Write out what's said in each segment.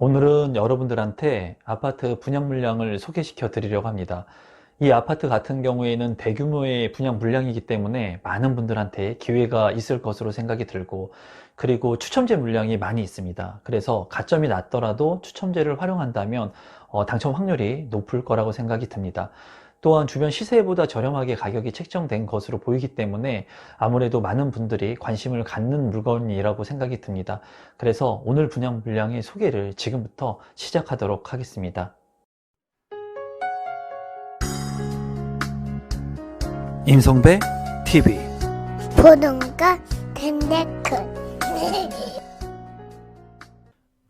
오늘은 여러분들한테 아파트 분양 물량을 소개시켜 드리려고 합니다. 이 아파트 같은 경우에는 대규모의 분양 물량이기 때문에 많은 분들한테 기회가 있을 것으로 생각이 들고, 그리고 추첨제 물량이 많이 있습니다. 그래서 가점이 낮더라도 추첨제를 활용한다면 당첨 확률이 높을 거라고 생각이 듭니다. 또한 주변 시세보다 저렴하게 가격이 책정된 것으로 보이기 때문에 아무래도 많은 분들이 관심을 갖는 물건이라고 생각이 듭니다. 그래서 오늘 분양 물량의 소개를 지금부터 시작하도록 하겠습니다. 임성배 TV 보동과 덴데크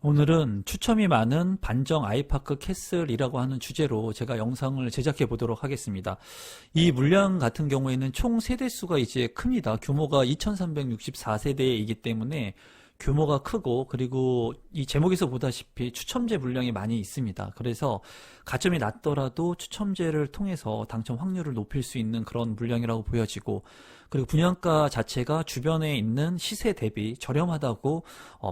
오늘은 추첨이 많은 반정 아이파크 캐슬이라고 하는 주제로 제가 영상을 제작해 보도록 하겠습니다. 이 물량 같은 경우에는 총 세대수가 이제 큽니다. 규모가 2364세대이기 때문에 규모가 크고, 그리고 이 제목에서 보다시피 추첨제 물량이 많이 있습니다. 그래서 가점이 낮더라도 추첨제를 통해서 당첨 확률을 높일 수 있는 그런 물량이라고 보여지고, 그리고 분양가 자체가 주변에 있는 시세 대비 저렴하다고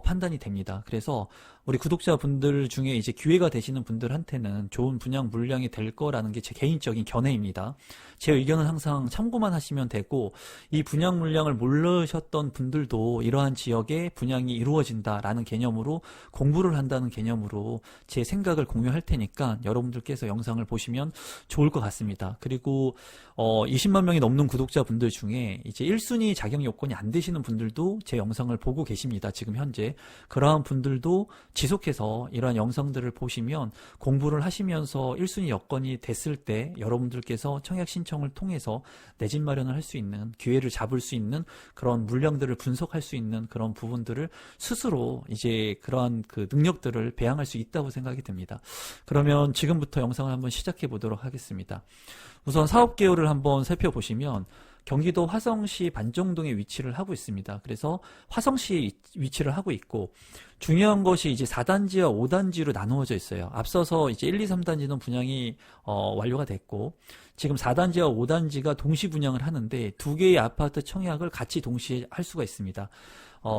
판단이 됩니다. 그래서 우리 구독자분들 중에 이제 기회가 되시는 분들한테는 좋은 분양 물량이 될 거라는 게 제 개인적인 견해입니다. 제 의견은 항상 참고만 하시면 되고, 이 분양 물량을 모르셨던 분들도 이러한 지역에 분양이 이루어진다라는 개념으로, 공부를 한다는 개념으로 제 생각을 공유할 테니까 여러분들께서 영상을 보시면 좋을 것 같습니다. 그리고 20만 명이 넘는 구독자분들 중에 이제 1순위 자격 요건이 안 되시는 분들도 제 영상을 보고 계십니다. 지금 현재 그러한 분들도 지속해서 이러한 영상들을 보시면 공부를 하시면서 1순위 여건이 됐을 때 여러분들께서 청약 신청을 통해서 내 집 마련을 할 수 있는 기회를 잡을 수 있는 그런 물량들을 분석할 수 있는 그런 부분들을 스스로 이제 그러한 그 능력들을 배양할 수 있다고 생각이 듭니다. 그러면 지금부터 영상을 한번 시작해 보도록 하겠습니다. 우선 사업 개요를 한번 살펴보시면 경기도 화성시 반정동에 위치를 하고 있습니다. 그래서 화성시에 위치를 하고 있고, 중요한 것이 이제 4단지와 5단지로 나누어져 있어요. 앞서서 이제 1, 2, 3단지는 분양이 완료가 됐고, 지금 4단지와 5단지가 동시 분양을 하는데 두 개의 아파트 청약을 같이 동시에 할 수가 있습니다.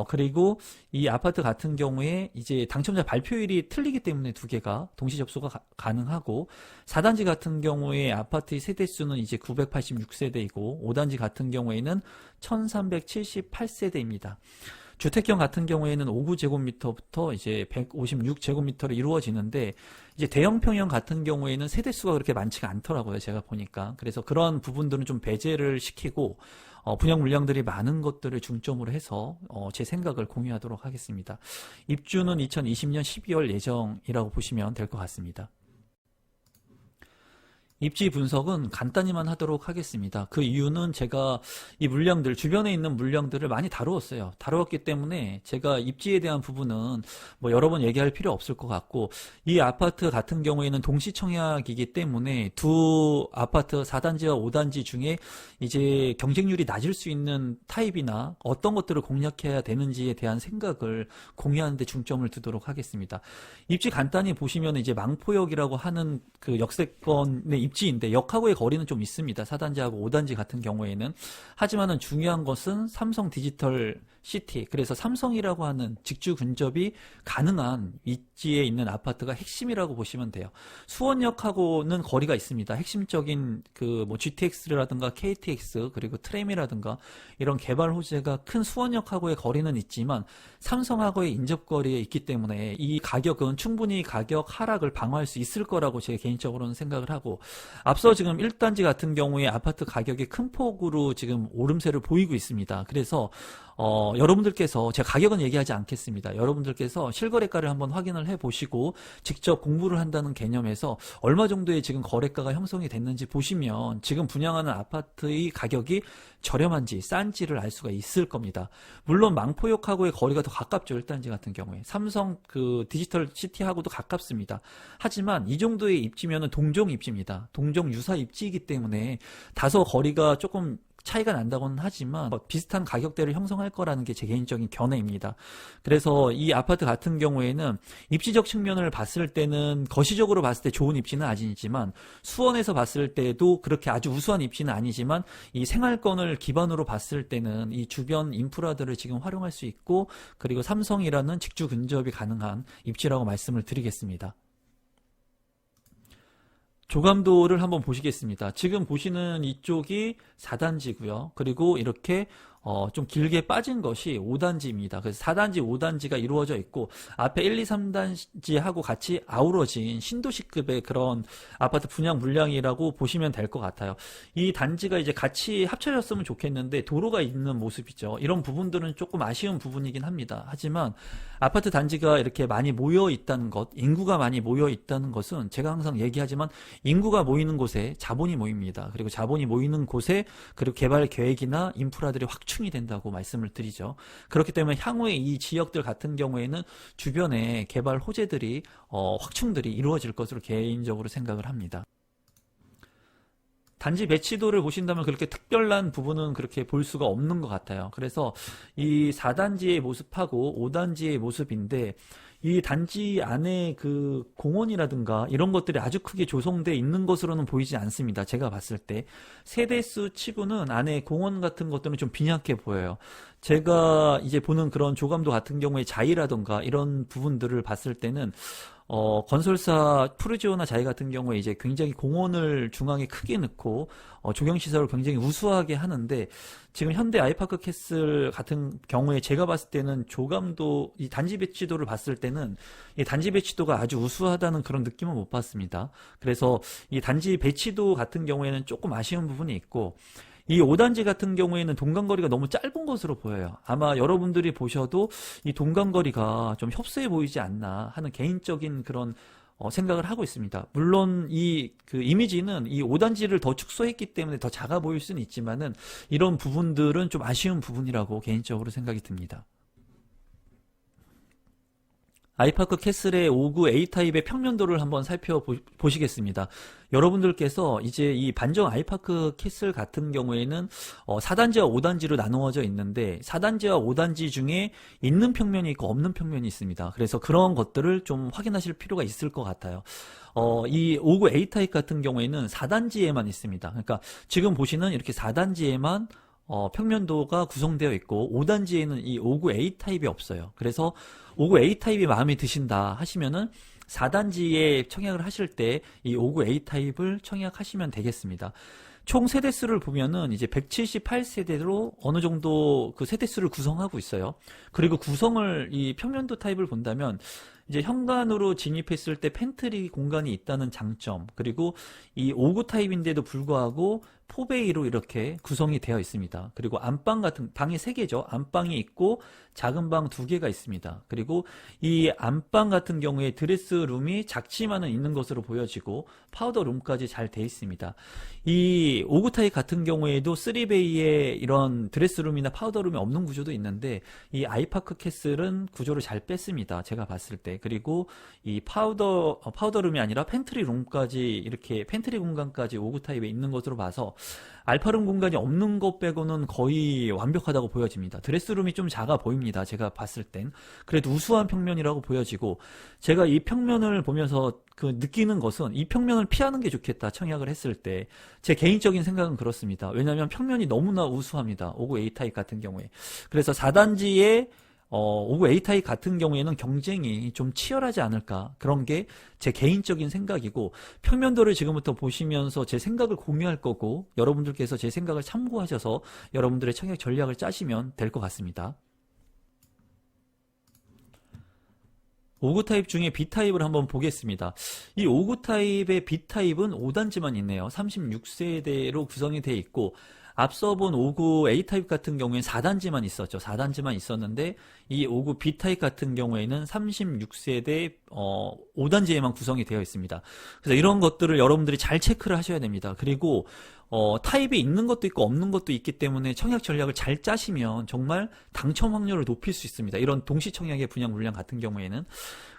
그리고 이 아파트 같은 경우에 이제 당첨자 발표일이 틀리기 때문에 두 개가 동시 접수가 가능하고, 4단지 같은 경우에 아파트의 세대수는 이제 986세대이고 5단지 같은 경우에는 1378세대입니다. 주택형 같은 경우에는 59제곱미터부터 이제 156제곱미터로 이루어지는데, 이제 대형 평형 같은 경우에는 세대수가 그렇게 많지가 않더라고요, 제가 보니까. 그래서 그런 부분들은 좀 배제를 시키고 분양 물량들이 많은 것들을 중점으로 해서 제 생각을 공유하도록 하겠습니다. 입주는 2020년 12월 예정이라고 보시면 될 것 같습니다. 입지 분석은 간단히만 하도록 하겠습니다. 그 이유는 제가 이 물량들, 주변에 있는 물량들을 많이 다루었어요. 다루었기 때문에 제가 입지에 대한 부분은 뭐 여러 번 얘기할 필요 없을 것 같고, 이 아파트 같은 경우에는 동시청약이기 때문에 두 아파트 4단지와 5단지 중에 이제 경쟁률이 낮을 수 있는 타입이나 어떤 것들을 공략해야 되는지에 대한 생각을 공유하는 데 중점을 두도록 하겠습니다. 입지 간단히 보시면 이제 망포역이라고 하는 그 역세권의 입지인데 역하고의 거리는 좀 있습니다. 4단지하고 5단지 같은 경우에는. 하지만은 중요한 것은 삼성 디지털 시티, 그래서 삼성이라고 하는 직주 근접이 가능한 입지에 있는 아파트가 핵심이라고 보시면 돼요. 수원역하고는 거리가 있습니다. 핵심적인 그 뭐 GTX라든가 KTX 그리고 트램이라든가 이런 개발 호재가 큰 수원역하고의 거리는 있지만 삼성하고의 인접거리에 있기 때문에 이 가격은 충분히 가격 하락을 방어할 수 있을 거라고 제가 개인적으로는 생각을 하고, 앞서 지금 1단지 같은 경우에 아파트 가격이 큰 폭으로 지금 오름세를 보이고 있습니다. 그래서 여러분들께서, 제가 가격은 얘기하지 않겠습니다. 여러분들께서 실거래가를 한번 확인을 해보시고 직접 공부를 한다는 개념에서 얼마 정도의 지금 거래가가 형성이 됐는지 보시면 지금 분양하는 아파트의 가격이 저렴한지 싼지를 알 수가 있을 겁니다. 물론 망포역하고의 거리가 더 가깝죠. 1단지 같은 경우에 삼성 그 디지털 시티하고도 가깝습니다. 하지만 이 정도의 입지면은 동종 입지입니다. 동종 유사 입지이기 때문에 다소 거리가 조금 차이가 난다고는 하지만 비슷한 가격대를 형성할 사용할 거라는 게 제 개인적인 견해입니다. 그래서 이 아파트 같은 경우에는 입지적 측면을 봤을 때는 거시적으로 봤을 때 좋은 입지는 아니지만 수원에서 봤을 때도 그렇게 아주 우수한 입지는 아니지만 이 생활권을 기반으로 봤을 때는 이 주변 인프라들을 지금 활용할 수 있고 그리고 삼성이라는 직주 근접이 가능한 입지라고 말씀을 드리겠습니다. 조감도를 한번 보시겠습니다. 지금 보시는 이쪽이 4단지고요. 그리고 이렇게 좀 길게 빠진 것이 5단지입니다. 그래서 4단지, 5단지가 이루어져 있고 앞에 1, 2, 3단지하고 같이 아우러진 신도시급의 그런 아파트 분양 물량이라고 보시면 될 것 같아요. 이 단지가 이제 같이 합쳐졌으면 좋겠는데 도로가 있는 모습이죠. 이런 부분들은 조금 아쉬운 부분이긴 합니다. 하지만 아파트 단지가 이렇게 많이 모여 있다는 것, 인구가 많이 모여 있다는 것은 제가 항상 얘기하지만 인구가 모이는 곳에 자본이 모입니다. 그리고 자본이 모이는 곳에 그리고 개발 계획이나 인프라들이 확충이 된다고 말씀을 드리죠. 그렇기 때문에 향후에 이 지역들 같은 경우에는 주변에 개발 호재들이 확충들이 이루어질 것으로 개인적으로 생각을 합니다. 단지 배치도를 보신다면 그렇게 특별한 부분은 그렇게 볼 수가 없는 것 같아요. 그래서 이 4단지의 모습하고 5단지의 모습인데 이 단지 안에 그 공원이라든가 이런 것들이 아주 크게 조성되어 있는 것으로는 보이지 않습니다. 제가 봤을 때 세대수 치고는 안에 공원 같은 것들은 좀 빈약해 보여요. 제가 이제 보는 그런 조감도 같은 경우에 자이라든가 이런 부분들을 봤을 때는 건설사 푸르지오나 자이 같은 경우에 이제 굉장히 공원을 중앙에 크게 넣고 조경시설을 굉장히 우수하게 하는데 지금 현대 아이파크 캐슬 같은 경우에 제가 봤을 때는 조감도 이 단지 배치도를 봤을 때는 이 단지 배치도가 아주 우수하다는 그런 느낌은 못 받습니다. 그래서 이 단지 배치도 같은 경우에는 조금 아쉬운 부분이 있고 이 5단지 같은 경우에는 동간거리가 너무 짧은 것으로 보여요. 아마 여러분들이 보셔도 이 동간거리가 좀 협소해 보이지 않나 하는 개인적인 그런 생각을 하고 있습니다. 물론 이 그 이미지는 이 5단지를 더 축소했기 때문에 더 작아 보일 수는 있지만은 이런 부분들은 좀 아쉬운 부분이라고 개인적으로 생각이 듭니다. 아이파크 캐슬의 5구 A타입의 평면도를 한번 살펴보시겠습니다. 여러분들께서 이제 이 반정 아이파크 캐슬 같은 경우에는 4단지와 5단지로 나누어져 있는데 4단지와 5단지 중에 있는 평면이 있고 없는 평면이 있습니다. 그래서 그런 것들을 좀 확인하실 필요가 있을 것 같아요. 이 5구 A타입 같은 경우에는 4단지에만 있습니다. 그러니까 지금 보시는 이렇게 4단지에만 평면도가 구성되어 있고 5단지에는 이 5구 A타입이 없어요. 그래서 5구 A타입이 마음에 드신다 하시면은 4단지에 청약을 하실 때 이 5구 A타입을 청약하시면 되겠습니다. 총 세대수를 보면은 이제 178세대로 어느 정도 그 세대수를 구성하고 있어요. 그리고 구성을 이 평면도 타입을 본다면 이제 현관으로 진입했을 때 팬트리 공간이 있다는 장점, 그리고 이 5구 타입인데도 불구하고 포베이로 이렇게 구성이 되어 있습니다. 그리고 안방 같은 방이 3개죠. 안방이 있고 작은 방 2개가 있습니다. 그리고 이 안방 같은 경우에 드레스룸이 작지만은 있는 것으로 보여지고 파우더룸까지 잘 되어 있습니다. 이 5구 타입 같은 경우에도 3베이에 이런 드레스룸이나 파우더룸이 없는 구조도 있는데 이 아이파크 캐슬은 구조를 잘 뺐습니다. 제가 봤을 때. 그리고 이 파우더룸이 아니라 팬트리 룸까지 이렇게 팬트리 공간까지 5구 타입에 있는 것으로 봐서 알파룸 공간이 없는 것 빼고는 거의 완벽하다고 보여집니다. 드레스룸이 좀 작아 보입니다. 제가 봤을 땐. 그래도 우수한 평면이라고 보여지고 제가 이 평면을 보면서 그 느끼는 것은 이 평면을 피하는 게 좋겠다 청약을 했을 때 제 개인적인 생각은 그렇습니다. 왜냐하면 평면이 너무나 우수합니다. 5구 A타입 같은 경우에. 그래서 4단지에 5구 A타입 같은 경우에는 경쟁이 좀 치열하지 않을까 그런 게 제 개인적인 생각이고 평면도를 지금부터 보시면서 제 생각을 공유할 거고 여러분들께서 제 생각을 참고하셔서 여러분들의 청약 전략을 짜시면 될 것 같습니다. 5구 타입 중에 B타입을 한번 보겠습니다. 이 5구 타입의 B타입은 5단지만 있네요. 36세대로 구성이 되어 있고 앞서 본 5구 A타입 같은 경우에는 4단지만 있었죠. 4단지만 있었는데 이 5구 B타입 같은 경우에는 36세대 5단지에만 구성이 되어 있습니다. 그래서 이런 것들을 여러분들이 잘 체크를 하셔야 됩니다. 그리고 타입이 있는 것도 있고 없는 것도 있기 때문에 청약 전략을 잘 짜시면 정말 당첨 확률을 높일 수 있습니다. 이런 동시 청약의 분양 물량 같은 경우에는.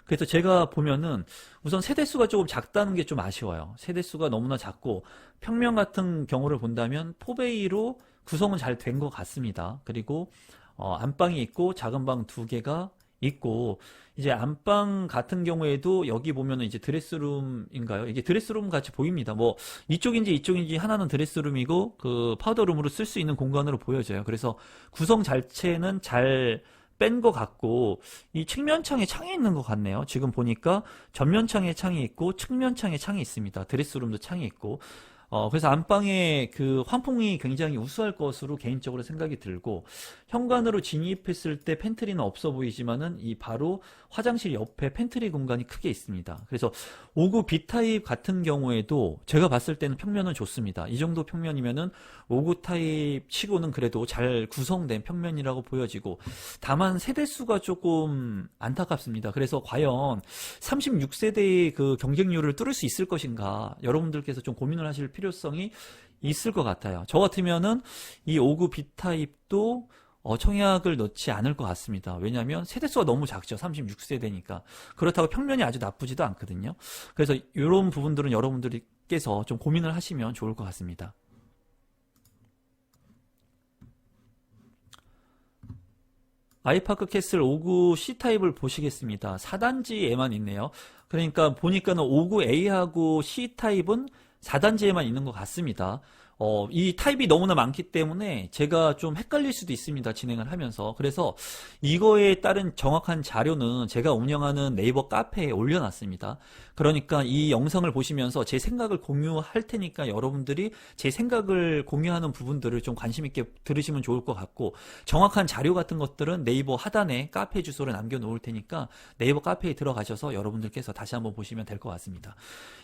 그래서 제가 보면은 우선 세대수가 조금 작다는 게 좀 아쉬워요. 세대수가 너무나 작고 평면 같은 경우를 본다면 포베이로 구성은 잘 된 것 같습니다. 그리고 안방이 있고 작은 방 2개가 있고, 이제 안방 같은 경우에도 여기 보면은 이제 드레스룸인가요? 이게 드레스룸 같이 보입니다. 뭐 이쪽인지 이쪽인지 하나는 드레스룸이고 그 파우더룸으로 쓸 수 있는 공간으로 보여져요. 그래서 구성 자체는 잘 뺀 것 같고, 이 측면창에 창이 있는 것 같네요. 지금 보니까 전면창에 창이 있고 측면창에 창이 있습니다. 드레스룸도 창이 있고, 그래서 안방에 그 환풍이 굉장히 우수할 것으로 개인적으로 생각이 들고, 현관으로 진입했을 때 팬트리는 없어 보이지만은 이 바로 화장실 옆에 팬트리 공간이 크게 있습니다. 그래서 5구 B타입 같은 경우에도 제가 봤을 때는 평면은 좋습니다. 이 정도 평면이면은 5구 타입 치고는 그래도 잘 구성된 평면이라고 보여지고, 다만 세대수가 조금 안타깝습니다. 그래서 과연 36세대의 그 경쟁률을 뚫을 수 있을 것인가, 여러분들께서 좀 고민을 하실 필요성이 있을 것 같아요. 저 같으면은 이 5구 B타입도 청약을 넣지 않을 것 같습니다. 왜냐하면 세대수가 너무 작죠. 36세대니까. 그렇다고 평면이 아주 나쁘지도 않거든요. 그래서 이런 부분들은 여러분들께서 좀 고민을 하시면 좋을 것 같습니다. 아이파크 캐슬 5구 C타입을 보시겠습니다. 4단지에만 있네요. 그러니까 보니까는 5구 A하고 C타입은 4단지에만 있는 것 같습니다. 이 타입이 너무나 많기 때문에 제가 좀 헷갈릴 수도 있습니다. 진행을 하면서. 그래서 이거에 따른 정확한 자료는 제가 운영하는 네이버 카페에 올려놨습니다. 그러니까 이 영상을 보시면서 제 생각을 공유할 테니까 여러분들이 제 생각을 공유하는 부분들을 좀 관심 있게 들으시면 좋을 것 같고, 정확한 자료 같은 것들은 네이버 하단에 카페 주소를 남겨놓을 테니까 네이버 카페에 들어가셔서 여러분들께서 다시 한번 보시면 될 것 같습니다.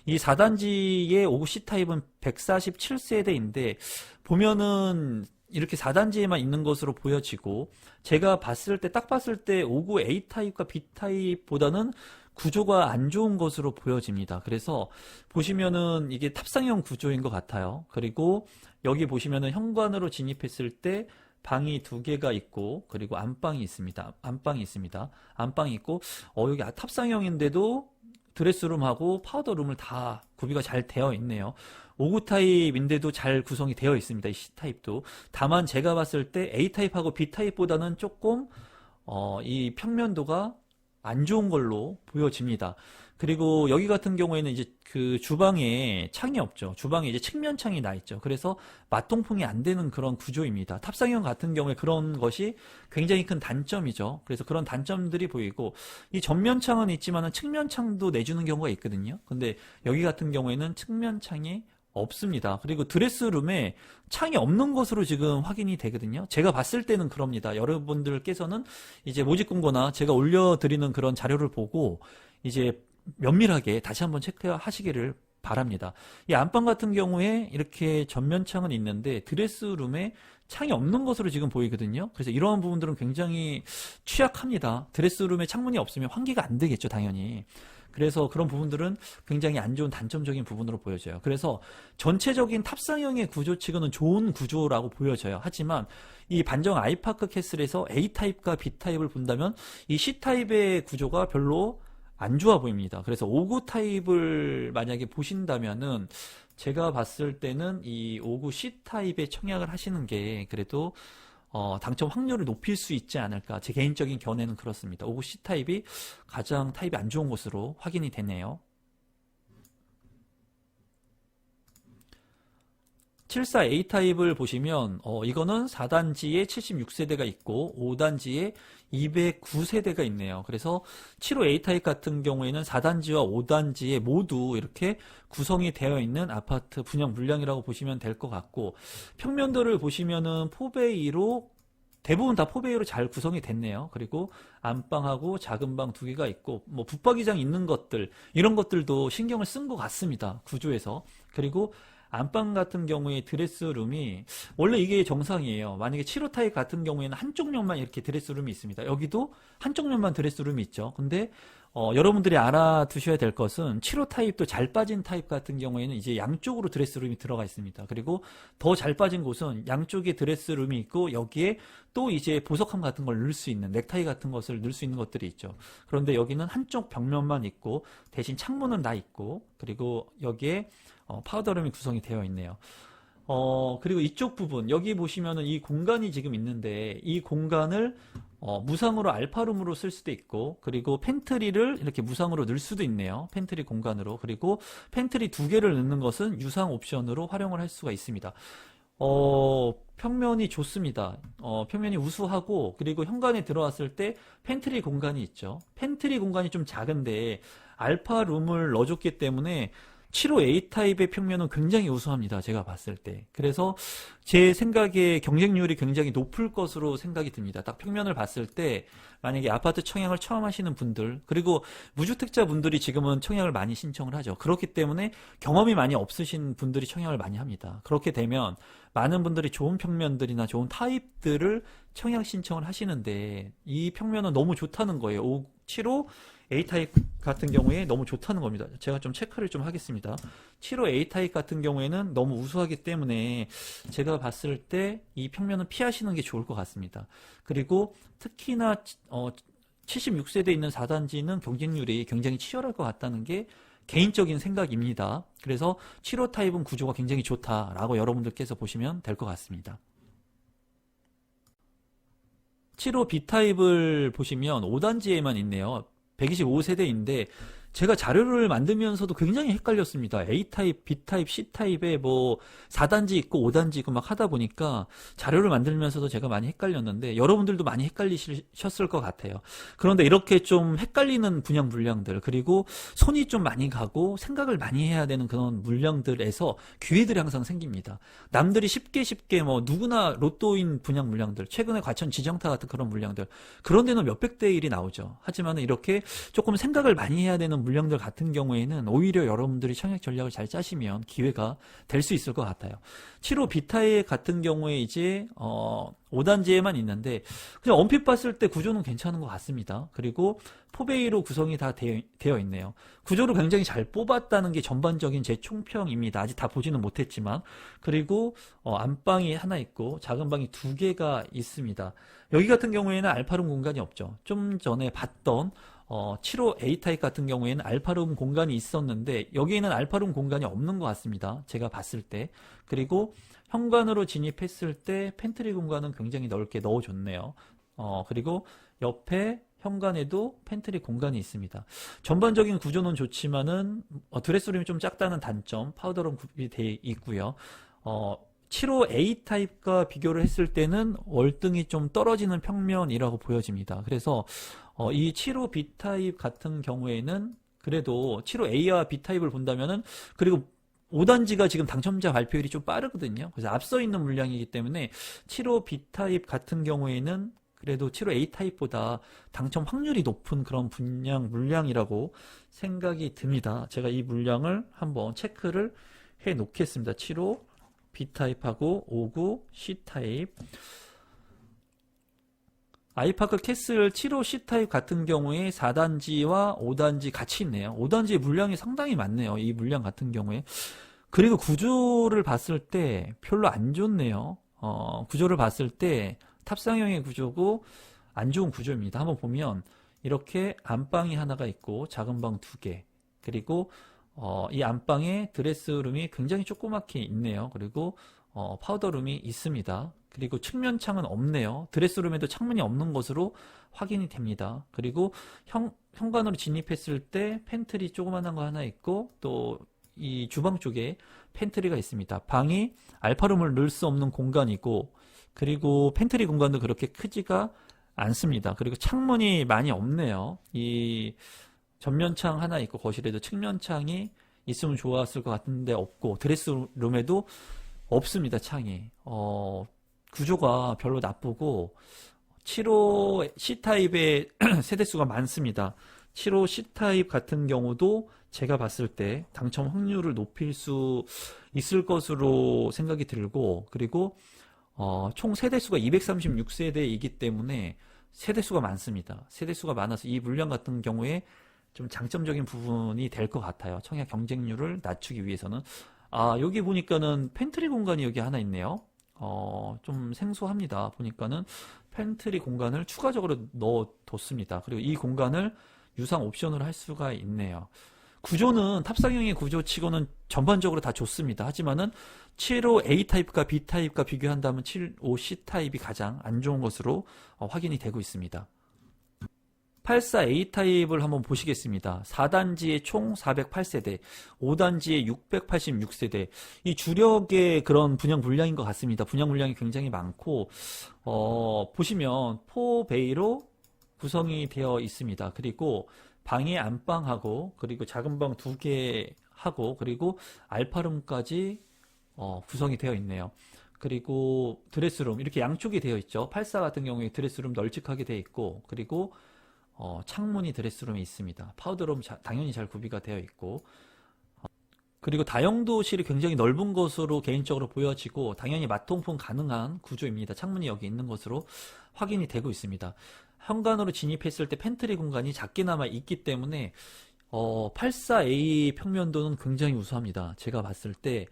이 4단지의 5구 C타입은 147세대인데 보면은 이렇게 4단지에만 있는 것으로 보여지고, 제가 딱 봤을 때 5구 A타입과 B타입보다는 구조가 안 좋은 것으로 보여집니다. 그래서 보시면은 이게 탑상형 구조인 것 같아요. 그리고 여기 보시면은 현관으로 진입했을 때 방이 2개가 있고, 그리고 안방이 있습니다. 안방이 있고, 여기 탑상형인데도 드레스룸하고 파우더룸을 다 구비가 잘 되어 있네요. 5구 타입인데도 잘 구성이 되어 있습니다. 이 C타입도. 다만 제가 봤을 때 A타입하고 B타입보다는 조금 이 평면도가 안 좋은 걸로 보여집니다. 그리고 여기 같은 경우에는 이제 그 주방에 창이 없죠. 주방에 이제 측면창이 나 있죠. 그래서 맞통풍이 안 되는 그런 구조입니다. 탑상형 같은 경우에 그런 것이 굉장히 큰 단점이죠. 그래서 그런 단점들이 보이고, 이 전면창은 있지만은 측면창도 내주는 경우가 있거든요. 근데 여기 같은 경우에는 측면창이 없습니다. 그리고 드레스룸에 창이 없는 것으로 지금 확인이 되거든요. 제가 봤을 때는 그럽니다. 여러분들께서는 이제 모집 공고나 제가 올려드리는 그런 자료를 보고 이제 면밀하게 다시 한번 체크하시기를 바랍니다. 이 안방 같은 경우에 이렇게 전면창은 있는데 드레스룸에 창이 없는 것으로 지금 보이거든요. 그래서 이러한 부분들은 굉장히 취약합니다. 드레스룸에 창문이 없으면 환기가 안 되겠죠, 당연히. 그래서 그런 부분들은 굉장히 안 좋은 단점적인 부분으로 보여져요. 그래서 전체적인 탑상형의 구조 치고는 좋은 구조라고 보여져요. 하지만 이 반정 아이파크 캐슬에서 A타입과 B타입을 본다면 이 C타입의 구조가 별로 안 좋아 보입니다. 그래서 5구 타입을 만약에 보신다면은 제가 봤을 때는 이 5구 C타입에 청약을 하시는 게 그래도 당첨 확률을 높일 수 있지 않을까. 제 개인적인 견해는 그렇습니다. 5구 C타입이 가장 타입이 안 좋은 것으로 확인이 되네요. 74A타입을 보시면 이거는 4단지에 76세대가 있고 5단지에 209세대가 있네요. 그래서 75A타입 같은 경우에는 4단지와 5단지에 모두 이렇게 구성이 되어 있는 아파트 분양 물량이라고 보시면 될 것 같고, 평면도를 보시면은 포베이로 대부분 다 포베이로 잘 구성이 됐네요. 그리고 안방하고 작은 방 2개가 있고, 뭐 붙박이장 있는 것들, 이런 것들도 신경을 쓴 것 같습니다. 구조에서. 그리고 안방 같은 경우에 드레스룸이 원래 이게 정상이에요. 만약에 7호 타입 같은 경우에는 한쪽 면만 이렇게 드레스룸이 있습니다. 여기도 한쪽 면만 드레스룸이 있죠. 근데 여러분들이 알아두셔야 될 것은 7호 타입도 잘 빠진 타입 같은 경우에는 이제 양쪽으로 드레스룸이 들어가 있습니다. 그리고 더 잘 빠진 곳은 양쪽에 드레스룸이 있고 여기에 또 이제 보석함 같은 걸 넣을 수 있는, 넥타이 같은 것을 넣을 수 있는 것들이 있죠. 그런데 여기는 한쪽 벽면만 있고 대신 창문은 다 있고, 그리고 여기에 파우더룸이 구성이 되어 있네요. 그리고 이쪽 부분, 여기 보시면은 이 공간이 지금 있는데, 이 공간을 무상으로 알파룸으로 쓸 수도 있고, 그리고 팬트리를 이렇게 무상으로 넣을 수도 있네요. 팬트리 공간으로. 그리고 팬트리 2개를 넣는 것은 유상 옵션으로 활용을 할 수가 있습니다. 평면이 좋습니다. 평면이 우수하고, 그리고 현관에 들어왔을 때 팬트리 공간이 있죠. 팬트리 공간이 좀 작은데, 알파룸을 넣어줬기 때문에 75A 타입의 평면은 굉장히 우수합니다. 제가 봤을 때. 그래서 제 생각에 경쟁률이 굉장히 높을 것으로 생각이 듭니다. 딱 평면을 봤을 때 만약에 아파트 청약을 처음 하시는 분들, 그리고 무주택자 분들이 지금은 청약을 많이 신청을 하죠. 그렇기 때문에 경험이 많이 없으신 분들이 청약을 많이 합니다. 그렇게 되면 많은 분들이 좋은 평면들이나 좋은 타입들을 청약 신청을 하시는데, 이 평면은 너무 좋다는 거예요. 75 A타입 같은 경우에 너무 좋다는 겁니다. 제가 좀 체크를 좀 하겠습니다. 75 A타입 같은 경우에는 너무 우수하기 때문에 제가 봤을 때 이 평면은 피하시는 게 좋을 것 같습니다. 그리고 특히나 76세대에 있는 4단지는 경쟁률이 굉장히 치열할 것 같다는 게 개인적인 생각입니다. 그래서 75 타입은 구조가 굉장히 좋다라고 여러분들께서 보시면 될 것 같습니다. 75 B타입을 보시면 5단지에만 있네요. 125세대인데 제가 자료를 만들면서도 굉장히 헷갈렸습니다. A타입, B타입, C타입에 뭐 4단지 있고 5단지 있고 막 하다 보니까 자료를 만들면서도 제가 많이 헷갈렸는데 여러분들도 많이 헷갈리셨을 것 같아요. 그런데 이렇게 좀 헷갈리는 분양 물량들, 그리고 손이 좀 많이 가고 생각을 많이 해야 되는 그런 물량들에서 기회들이 항상 생깁니다. 남들이 쉽게 뭐 누구나 로또인 분양 물량들, 최근에 과천 지정타 같은 그런 물량들, 그런 데는 몇백 대 1이 나오죠. 하지만 이렇게 조금 생각을 많이 해야 되는 물량들 같은 경우에는 오히려 여러분들이 청약 전략을 잘 짜시면 기회가 될 수 있을 것 같아요. 75 B타입 같은 경우에 이제 5단지에만 있는데 그냥 얼핏 봤을 때 구조는 괜찮은 것 같습니다. 그리고 포베이로 구성이 다 되어 있네요. 구조를 굉장히 잘 뽑았다는 게 전반적인 제 총평입니다. 아직 다 보지는 못했지만. 그리고 안방이 하나 있고 작은 방이 2개가 있습니다. 여기 같은 경우에는 알파룸 공간이 없죠. 좀 전에 봤던 75 A타입 같은 경우에는 알파룸 공간이 있었는데 여기에는 알파룸 공간이 없는 것 같습니다. 제가 봤을 때. 그리고 현관으로 진입했을 때 팬트리 공간은 굉장히 넓게 넣어줬네요. 그리고 옆에 현관에도 팬트리 공간이 있습니다. 전반적인 구조는 좋지만은 드레스룸이 좀 작다는 단점, 파우더룸 구입이 되어 있고요. 75A 타입과 비교를 했을 때는 월등히 좀 떨어지는 평면이라고 보여집니다. 그래서 이 75B 타입 같은 경우에는 그래도 75A와 B 타입을 본다면은, 그리고 5단지가 지금 당첨자 발표율이 좀 빠르거든요. 그래서 앞서 있는 물량이기 때문에 75B 타입 같은 경우에는 그래도 75A 타입보다 당첨 확률이 높은 그런 분양 물량이라고 생각이 듭니다. 제가 이 물량을 한번 체크를 해 놓겠습니다. 75 B타입하고 59 C타입. 아이파크 캐슬 75 C타입 같은 경우에 4단지와 5단지 같이 있네요. 5단지의 물량이 상당히 많네요. 이 물량 같은 경우에. 그리고 구조를 봤을 때 별로 안 좋네요. 구조를 봤을 때 탑상형의 구조고 안 좋은 구조입니다. 한번 보면 이렇게 안방이 하나가 있고 작은 방 2개, 그리고 이 안방에 드레스룸이 굉장히 조그맣게 있네요. 그리고 파우더룸이 있습니다. 그리고 측면창은 없네요. 드레스룸에도 창문이 없는 것으로 확인이 됩니다. 그리고 현관으로 진입했을 때 팬트리 조그만한 거 하나 있고 또 이 주방 쪽에 팬트리가 있습니다. 방이 알파룸을 넣을 수 없는 공간이고, 그리고 팬트리 공간도 그렇게 크지가 않습니다. 그리고 창문이 많이 없네요. 이 전면창 하나 있고 거실에도 측면창이 있으면 좋았을 것 같은데 없고, 드레스룸에도 없습니다. 창이. 구조가 별로 나쁘고 75 C타입의 세대수가 많습니다. 75 C타입 같은 경우도 제가 봤을 때 당첨 확률을 높일 수 있을 것으로 생각이 들고, 그리고 총 세대수가 236세대이기 때문에 세대수가 많습니다. 세대수가 많아서 이 물량 같은 경우에 좀 장점적인 부분이 될 것 같아요. 청약 경쟁률을 낮추기 위해서는. 여기 보니까는 팬트리 공간이 여기 하나 있네요. 좀 생소합니다. 보니까는 팬트리 공간을 추가적으로 넣어뒀습니다. 그리고 이 공간을 유상 옵션으로 할 수가 있네요. 구조는 탑승형의 구조치고는 전반적으로 다 좋습니다. 하지만은 75A 타입과 B 타입과 비교한다면 75C 타입이 가장 안 좋은 것으로 확인이 되고 있습니다. 84A 타입을 한번 보시겠습니다. 4단지에 총 408세대, 5단지에 686세대. 이 주력의 그런 분양 물량인 것 같습니다. 분양 물량이 굉장히 많고, 보시면 4베이로 구성이 되어 있습니다. 그리고 방에 안방하고, 그리고 작은 방 2개 하고, 그리고 알파룸까지 구성이 되어 있네요. 그리고 드레스룸, 이렇게 양쪽이 되어 있죠. 84 같은 경우에 드레스룸 널찍하게 되어 있고, 그리고 창문이 드레스룸에 있습니다. 파우더룸 당연히 잘 구비가 되어 있고, 그리고 다용도실이 굉장히 넓은 것으로 개인적으로 보여지고, 당연히 맞통풍 가능한 구조입니다. 창문이 여기 있는 것으로 확인이 되고 있습니다. 현관으로 진입했을 때 팬트리 공간이 작게나마 있기 때문에 84A 평면도는 굉장히 우수합니다. 제가 봤을 때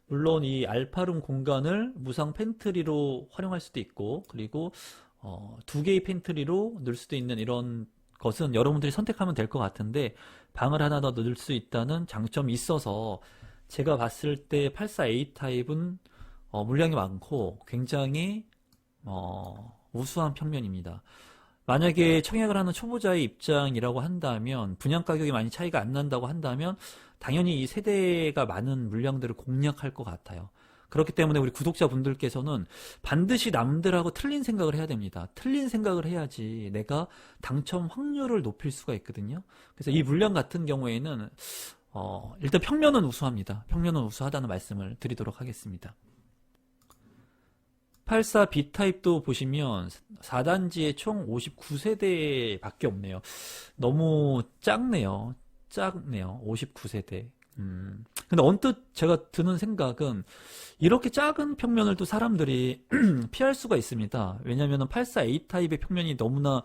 물론 이 알파룸 공간을 무상 팬트리로 활용할 수도 있고, 그리고 2개의 팬트리로 넣을 수도 있는 이런 것은 여러분들이 선택하면 될 것 같은데, 방을 하나 더 넣을 수 있다는 장점이 있어서 제가 봤을 때 84A 타입은 물량이 많고 굉장히 우수한 평면입니다. 만약에 청약을 하는 초보자의 입장이라고 한다면, 분양 가격이 많이 차이가 안 난다고 한다면 당연히 이 세대가 많은 물량들을 공략할 것 같아요. 그렇기 때문에 우리 구독자분들께서는 반드시 남들하고 틀린 생각을 해야 됩니다. 틀린 생각을 해야지 내가 당첨 확률을 높일 수가 있거든요. 그래서 이 물량 같은 경우에는 일단 평면은 우수합니다. 평면은 우수하다는 말씀을 드리도록 하겠습니다. 84 B타입도 보시면 4단지에 총 59세대 밖에 없네요. 너무 작네요. 59세대. 근데 언뜻 제가 드는 생각은 이렇게 작은 평면을 또 사람들이 피할 수가 있습니다. 왜냐하면 84A 타입의 평면이 너무나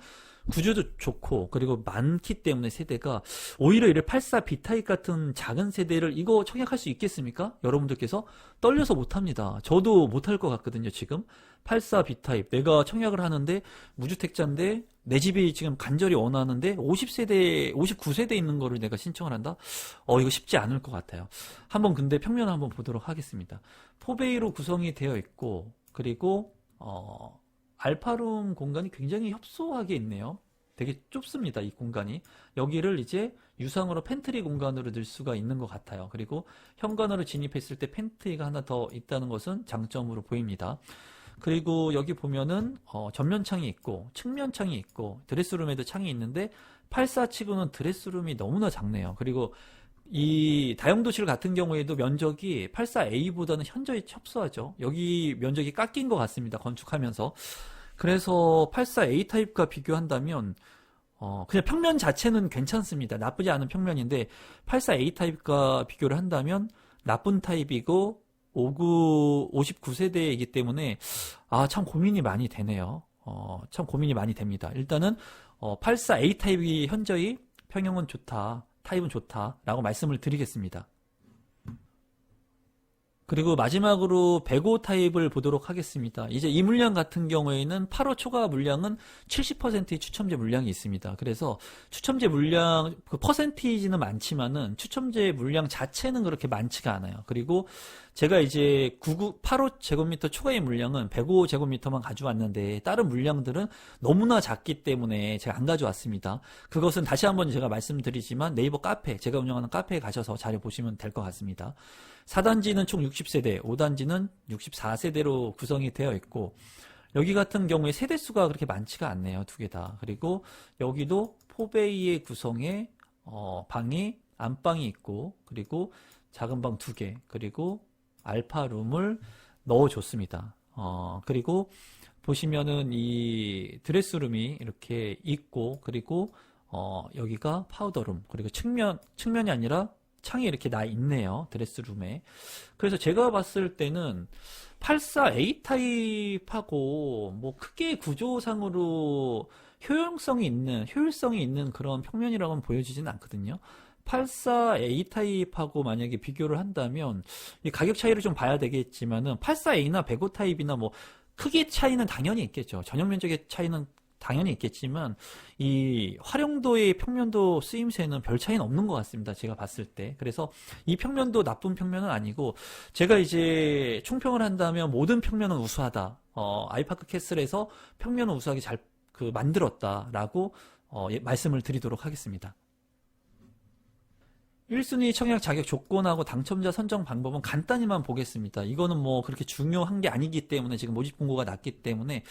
구조도 좋고, 그리고 많기 때문에 세대가, 오히려 이를 84B 타입 같은 작은 세대를 이거 청약할 수 있겠습니까? 여러분들께서 떨려서 못합니다. 저도 못할 것 같거든요. 지금 84B 타입 내가 청약을 하는데 무주택자인데 내 집이 지금 간절히 원하는데 50세대 59세대 있는 거를 내가 신청을 한다? 이거 쉽지 않을 것 같아요. 한번 근데 평면을 한번 보도록 하겠습니다. 4베이로 구성이 되어 있고, 그리고 알파룸 공간이 굉장히 협소하게 있네요. 되게 좁습니다, 이 공간이. 여기를 이제 유상으로 팬트리 공간으로 넣을 수가 있는 것 같아요. 그리고 현관으로 진입했을 때 팬트리가 하나 더 있다는 것은 장점으로 보입니다. 그리고 여기 보면은 전면창이 있고 측면창이 있고 드레스룸에도 창이 있는데 84치고는 드레스룸이 너무나 작네요. 그리고 이 다용도실 같은 경우에도 면적이 84A보다는 현저히 협소하죠. 여기 면적이 깎인 것 같습니다. 건축하면서. 그래서 84A 타입과 비교한다면 그냥 평면 자체는 괜찮습니다. 나쁘지 않은 평면인데 84A 타입과 비교를 한다면 나쁜 타입이고 59세대이기 때문에 참 고민이 많이 되네요. 참 고민이 많이 됩니다. 일단은 84A 타입이 현저히 평형은 좋다, 타입은 좋다라고 말씀을 드리겠습니다. 그리고 마지막으로 105 타입을 보도록 하겠습니다. 이제 이 물량 같은 경우에는 8호 초과 물량은 70%의 추첨제 물량이 있습니다. 그래서 추첨제 물량, 그 퍼센티지는 많지만은 추첨제 물량 자체는 그렇게 많지가 않아요. 그리고 제가 이제 8호 제곱미터 초과의 물량은 105 제곱미터만 가져왔는데 다른 물량들은 너무나 작기 때문에 제가 안 가져왔습니다. 그것은 다시 한번 제가 말씀드리지만 네이버 카페, 제가 운영하는 카페에 가셔서 자료 보시면 될 것 같습니다. 4단지는 총 60세대, 5단지는 64세대로 구성이 되어 있고, 여기 같은 경우에 세대수가 그렇게 많지가 않네요. 두 개 다. 그리고 여기도 4베이의 구성에 방이 안방이 있고, 그리고 작은 방 2개, 그리고 알파룸을 넣어줬습니다. 그리고 보시면은 이 드레스룸이 이렇게 있고, 그리고 여기가 파우더룸, 그리고 측면이 아니라 창이 이렇게 나 있네요. 드레스룸에. 그래서 제가 봤을 때는 84A 타입하고 뭐 크게 구조상으로 효율성이 있는 그런 평면이라고는 보여지진 않거든요. 84A 타입하고 만약에 비교를 한다면 이 가격 차이를 좀 봐야 되겠지만은 84A나 105 타입이나 뭐 크게 차이는 당연히 있겠죠. 전용 면적의 차이는 당연히 있겠지만 이 활용도의 평면도 쓰임새는 별 차이는 없는 것 같습니다. 제가 봤을 때. 그래서 이 평면도 나쁜 평면은 아니고 제가 이제 총평을 한다면 모든 평면은 우수하다. 아이파크 캐슬에서 평면을 우수하게 잘 만들었다라고 말씀을 드리도록 하겠습니다. 1순위 청약 자격 조건하고 당첨자 선정 방법은 간단히만 보겠습니다. 이거는 뭐 그렇게 중요한 게 아니기 때문에 지금 모집 공고가 났기 때문에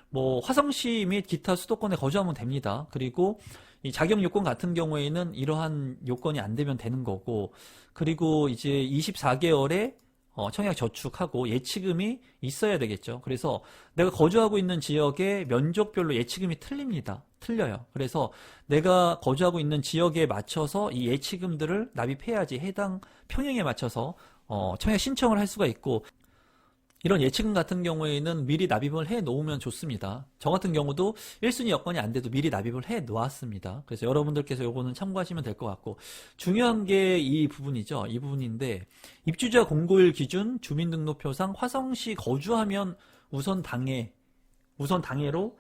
뭐 화성시 및 기타 수도권에 거주하면 됩니다. 그리고 이 자격 요건 같은 경우에는 이러한 요건이 안 되면 되는 거고, 그리고 이제 24개월에 청약 저축하고 예치금이 있어야 되겠죠. 그래서 내가 거주하고 있는 지역의 면적별로 예치금이 틀려요. 그래서 내가 거주하고 있는 지역에 맞춰서 이 예치금들을 납입해야지 해당 평형에 맞춰서 청약 신청을 할 수가 있고, 이런 예치금 같은 경우에는 미리 납입을 해 놓으면 좋습니다. 저 같은 경우도 1순위 여건이 안 돼도 미리 납입을 해 놓았습니다. 그래서 여러분들께서 요거는 참고하시면 될 것 같고, 중요한 게 이 부분이죠. 이 부분인데, 입주자 공고일 기준 주민등록표상 화성시 거주하면 우선 당해로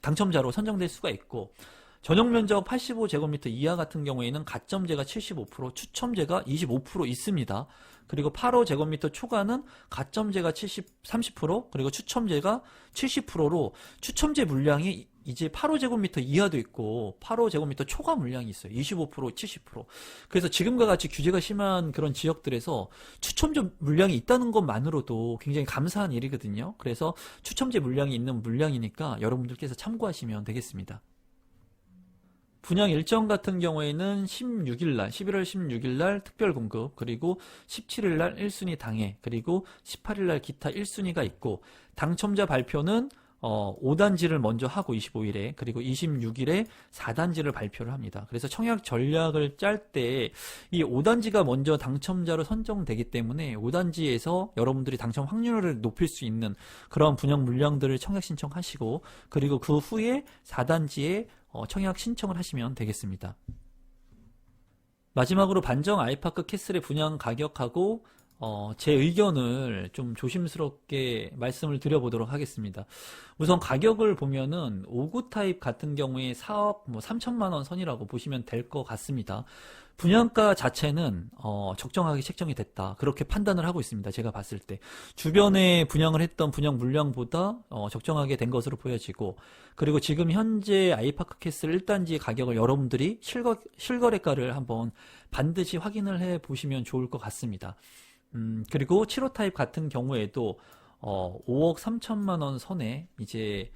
당첨자로 선정될 수가 있고, 전용 면적 85제곱미터 이하 같은 경우에는 가점제가 75%, 추첨제가 25% 있습니다. 그리고 85제곱미터 초과는 가점제가 30%, 그리고 추첨제가 70%로 추첨제 물량이 이제 85제곱미터 이하도 있고 85제곱미터 초과 물량이 있어요. 25%, 70%. 그래서 지금과 같이 규제가 심한 그런 지역들에서 추첨제 물량이 있다는 것만으로도 굉장히 감사한 일이거든요. 그래서 추첨제 물량이 있는 물량이니까 여러분들께서 참고하시면 되겠습니다. 분양 일정 같은 경우에는 11월 16일날 특별 공급, 그리고 17일날 1순위 당해, 그리고 18일날 기타 1순위가 있고, 당첨자 발표는 5단지를 먼저 하고 25일에, 그리고 26일에 4단지를 발표를 합니다. 그래서 청약 전략을 짤 때 이 5단지가 먼저 당첨자로 선정되기 때문에 5단지에서 여러분들이 당첨 확률을 높일 수 있는 그런 분양 물량들을 청약 신청하시고, 그리고 그 후에 4단지에 청약 신청을 하시면 되겠습니다. 마지막으로 반정 아이파크 캐슬의 분양 가격하고 제 의견을 좀 조심스럽게 말씀을 드려보도록 하겠습니다. 우선 가격을 보면은 5구 타입 같은 경우에 4억 3천만 원 선이라고 보시면 될 것 같습니다. 분양가 자체는 적정하게 책정이 됐다, 그렇게 판단을 하고 있습니다. 제가 봤을 때 주변에 분양을 했던 분양 물량보다 적정하게 된 것으로 보여지고, 그리고 지금 현재 아이파크 캐슬 1단지 가격을 여러분들이 실거래가를 한번 반드시 확인을 해 보시면 좋을 것 같습니다. 그리고 7호 타입 같은 경우에도 5억 3천만 원 선에 이제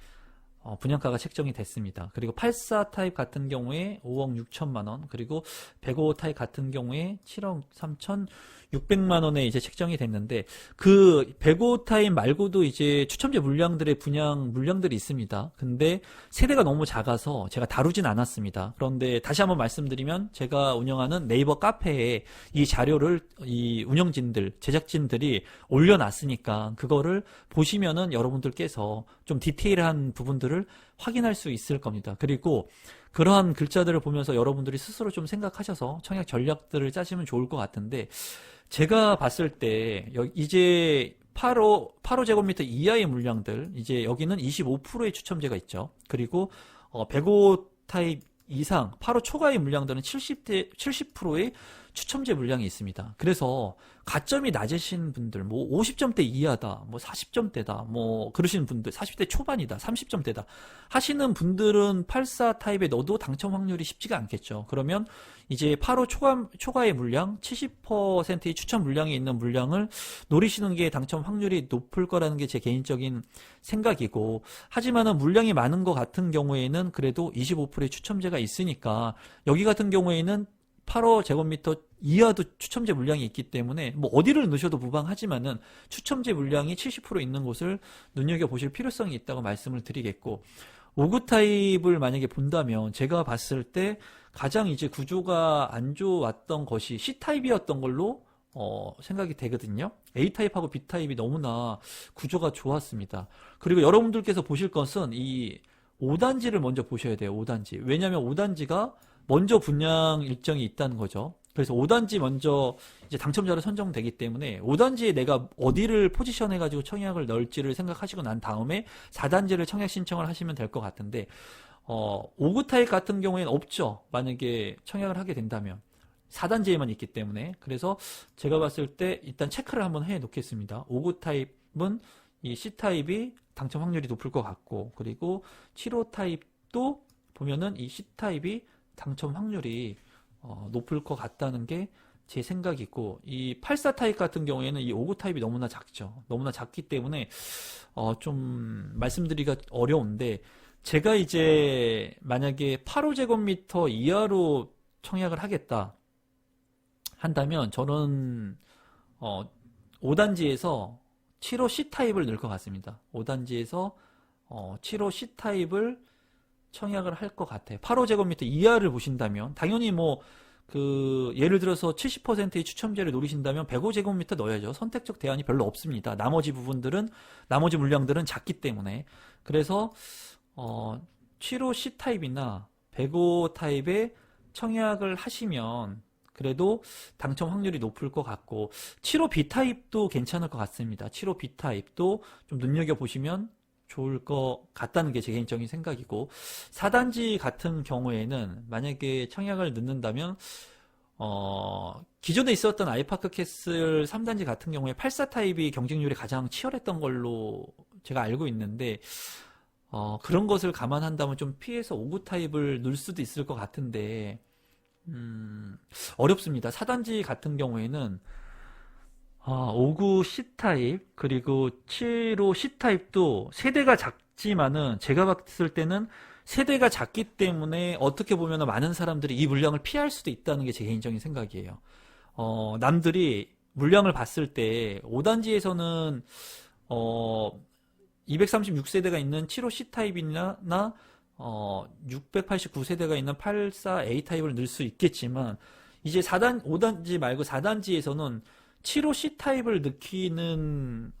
분양가가 책정이 됐습니다. 그리고 84 타입 같은 경우에 5억 6천만 원, 그리고 105 타입 같은 경우에 7억 3,600만 원에 이제 책정이 됐는데, 그 105 타입 말고도 이제 추첨제 물량들의 분양 물량들이 있습니다. 근데 세대가 너무 작아서 제가 다루진 않았습니다. 그런데 다시 한번 말씀드리면, 제가 운영하는 네이버 카페에 이 자료를 이 운영진들, 제작진들이 올려놨으니까 그거를 보시면은 여러분들께서 좀 디테일한 부분들을 확인할 수 있을 겁니다. 그리고 그러한 글자들을 보면서 여러분들이 스스로 좀 생각하셔서 청약 전략들을 짜시면 좋을 것 같은데, 제가 봤을 때 이제 85제곱미터 이하의 물량들, 이제 여기는 25%의 추첨제가 있죠. 그리고 105 타입 이상 8호 초과의 물량들은 70%의 추첨제 물량이 있습니다. 그래서 가점이 낮으신 분들, 뭐 50점대 이하다, 뭐 40점대다, 뭐 그러시는 분들, 40대 초반이다, 30점대다 하시는 분들은 84 타입에 넣어도 당첨 확률이 쉽지가 않겠죠. 그러면 이제 8호 초과의 물량, 70%의 추첨 물량이 있는 물량을 노리시는 게 당첨 확률이 높을 거라는 게 제 개인적인 생각이고, 하지만은 물량이 많은 것 같은 경우에는 그래도 25%의 추첨제가 있으니까, 여기 같은 경우에는 8제곱미터 이하도 추첨제 물량이 있기 때문에 뭐 어디를 넣으셔도 무방하지만은 추첨제 물량이 70% 있는 곳을 눈여겨보실 필요성이 있다고 말씀을 드리겠고, 5구 타입을 만약에 본다면 제가 봤을 때 가장 이제 구조가 안 좋았던 것이 C타입이었던 걸로 생각이 되거든요. A타입하고 B타입이 너무나 구조가 좋았습니다. 그리고 여러분들께서 보실 것은 이 5단지를 먼저 보셔야 돼요. 5단지. 왜냐하면 5단지가 먼저 분양 일정이 있다는 거죠. 그래서 5단지 먼저 이제 당첨자로 선정되기 때문에 5단지에 내가 어디를 포지션해가지고 청약을 넣을지를 생각하시고 난 다음에 4단지를 청약 신청을 하시면 될 것 같은데, 5구 타입 같은 경우에는 없죠. 만약에 청약을 하게 된다면. 4단지에만 있기 때문에. 그래서 제가 봤을 때 일단 체크를 한번 해 놓겠습니다. 5구 타입은 이 C타입이 당첨 확률이 높을 것 같고, 그리고 7호 타입도 보면은 이 C타입이 당첨 확률이 높을 것 같다는 게 제 생각이고, 이 84 타입 같은 경우에는 이 5구 타입이 너무나 작죠. 너무나 작기 때문에 좀 말씀드리기가 어려운데, 제가 이제 만약에 8호제곱미터 이하로 청약을 하겠다 한다면 저는 5단지에서 7호 C타입을 넣을 것 같습니다. 5단지에서 7호 C타입을 청약을 할 것 같아요. 8호제곱미터 이하를 보신다면 당연히 뭐 예를 들어서 70%의 추첨제를 노리신다면 105제곱미터 넣어야죠. 선택적 대안이 별로 없습니다. 나머지 물량들은 작기 때문에. 그래서 7호 C타입이나 105 타입의 청약을 하시면 그래도 당첨 확률이 높을 것 같고, 7호 B타입도 괜찮을 것 같습니다. 7호 B타입도 좀 눈여겨보시면 좋을 것 같다는 게 제 개인적인 생각이고, 4단지 같은 경우에는 만약에 청약을 넣는다면 기존에 있었던 아이파크 캐슬 3단지 같은 경우에 84 타입이 경쟁률이 가장 치열했던 걸로 제가 알고 있는데, 그런 것을 감안한다면 좀 피해서 5구 타입을 넣을 수도 있을 것 같은데, 어렵습니다. 4단지 같은 경우에는 5구 C타입 그리고 7호 C타입도 세대가 작지만은 제가 봤을 때는 세대가 작기 때문에 어떻게 보면 많은 사람들이 이 물량을 피할 수도 있다는 게 제 개인적인 생각이에요. 남들이 물량을 봤을 때 5단지에서는 236세대가 있는 7호 C타입이나 689세대가 있는 84A 타입을 넣을 수 있겠지만, 이제 5단지 말고 4단지에서는 7호 C타입을 넣기는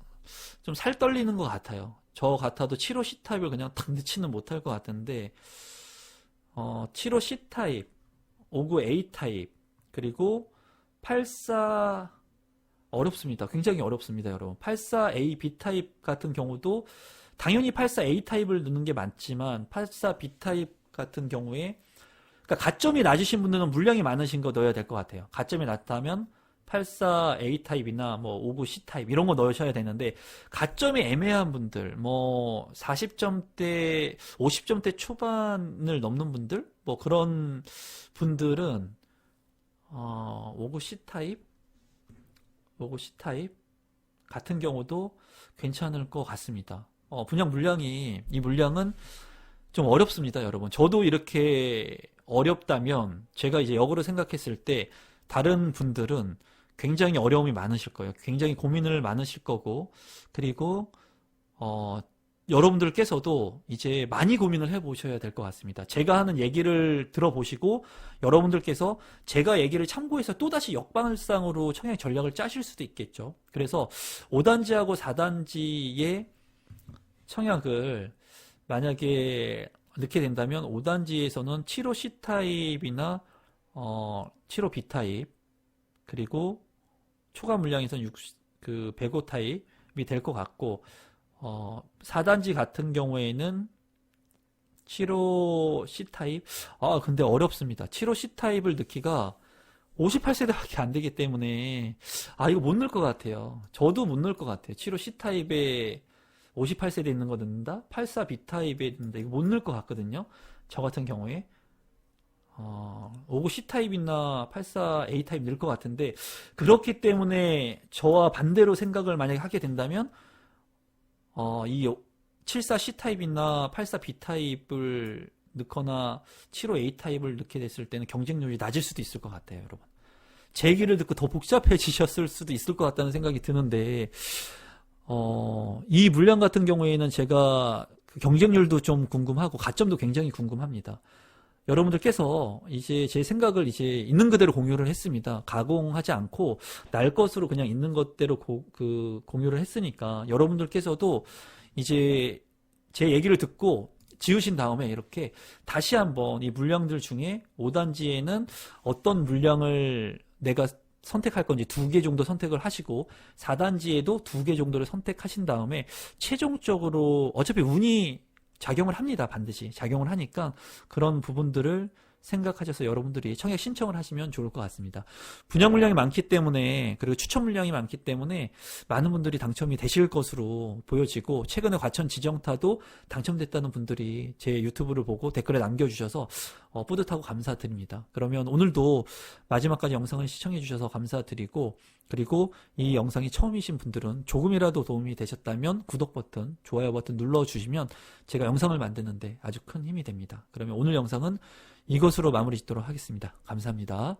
좀 살 떨리는 것 같아요. 저 같아도 7호 C타입을 그냥 탁 넣지는 못할 것 같은데, 7호 C타입, 59 A타입, 그리고 84, 어렵습니다. 굉장히 어렵습니다, 여러분. 84A B타입 같은 경우도 당연히 84A 타입을 넣는 게 맞지만 84B 타입 같은 경우에, 그러니까 가점이 낮으신 분들은 물량이 많으신 거 넣어야 될 것 같아요. 가점이 낮다면 84A 타입이나 뭐 59 C 타입 이런 거 넣으셔야 되는데, 가점이 애매한 분들, 뭐 40점대, 50점대 초반을 넘는 분들, 뭐 그런 분들은 59 C 타입, 59 C 타입 같은 경우도 괜찮을 것 같습니다. 이 물량은 좀 어렵습니다, 여러분. 저도 이렇게 어렵다면, 제가 이제 역으로 생각했을 때, 다른 분들은 굉장히 어려움이 많으실 거예요. 굉장히 고민을 많으실 거고, 그리고, 여러분들께서도 이제 많이 고민을 해보셔야 될 것 같습니다. 제가 하는 얘기를 들어보시고, 여러분들께서 제가 얘기를 참고해서 또다시 역방을상으로 청약 전략을 짜실 수도 있겠죠. 그래서 5단지하고 4단지의 청약을 만약에 넣게 된다면 5단지에서는 7호 C타입이나 7호 B타입, 그리고 초과 물량에서는 105 타입이 될 것 같고, 4단지 같은 경우에는 7호 C타입, 근데 어렵습니다. 7호 C타입을 넣기가 58세대밖에 안 되기 때문에 이거 못 넣을 것 같아요. 저도 못 넣을 것 같아요. 7호 C타입에 58세대 있는 거 넣는다? 84B 타입에 있는데 이거 못 넣을 것 같거든요. 저 같은 경우에 59 C 타입이나 84 A 타입 넣을 것 같은데, 그렇기 때문에 저와 반대로 생각을 만약에 하게 된다면 이 74 C 타입이나 84 B 타입을 넣거나 75 A 타입을 넣게 됐을 때는 경쟁률이 낮을 수도 있을 것 같아요, 여러분. 제 얘기를 듣고 더 복잡해지셨을 수도 있을 것 같다는 생각이 드는데, 이 물량 같은 경우에는 제가 그 경쟁률도 좀 궁금하고 가점도 굉장히 궁금합니다. 여러분들께서 이제 제 생각을 이제 있는 그대로 공유를 했습니다. 가공하지 않고 날 것으로 그냥 있는 것대로 공유를 했으니까, 여러분들께서도 이제 제 얘기를 듣고 지으신 다음에 이렇게 다시 한번 이 물량들 중에 5단지에는 어떤 물량을 내가 선택할 건지 2개 정도 선택을 하시고 4단지에도 2개 정도를 선택하신 다음에 최종적으로 어차피 운이 작용을 합니다. 반드시 작용을 하니까 그런 부분들을 생각하셔서 여러분들이 청약 신청을 하시면 좋을 것 같습니다. 분양 물량이 많기 때문에 그리고 추천 물량이 많기 때문에 많은 분들이 당첨이 되실 것으로 보여지고 최근에 과천 지정타도 당첨됐다는 분들이 제 유튜브를 보고 댓글에 남겨주셔서 뿌듯하고 감사드립니다. 그러면 오늘도 마지막까지 영상을 시청해 주셔서 감사드리고 그리고 이 영상이 처음이신 분들은 조금이라도 도움이 되셨다면 구독 버튼, 좋아요 버튼 눌러주시면 제가 영상을 만드는데 아주 큰 힘이 됩니다. 그러면 오늘 영상은 이것으로 마무리 짓도록 하겠습니다. 감사합니다.